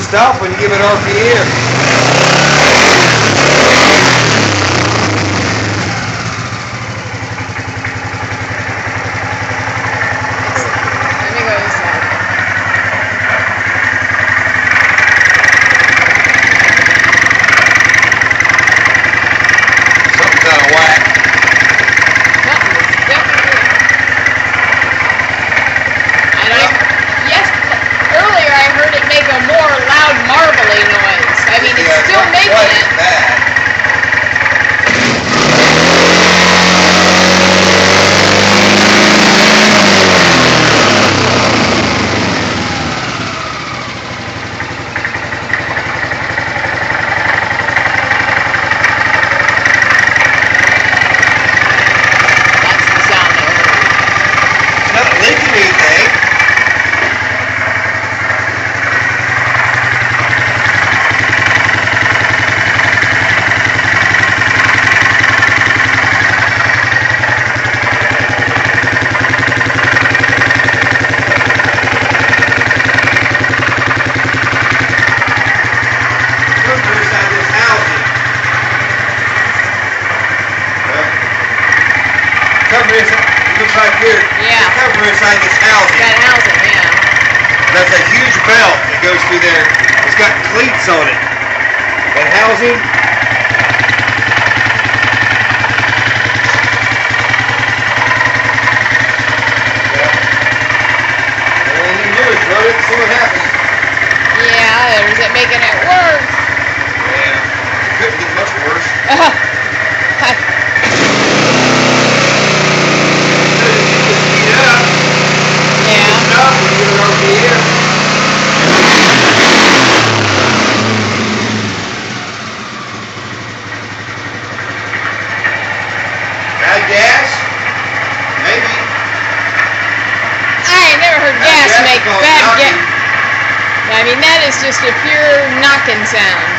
stop when you give it RPM. Looks like here. Yeah. The cover inside this housing. Got housing, yeah. That's a huge belt that goes through there. It's got cleats on it. That housing. Yeah. All you do is run it and see what happens. Yeah, or is it making it worse? Yeah. It couldn't get much worse. Bad gas? Maybe. I ain't never heard gas make bad gas. I mean, that is just a pure knocking sound.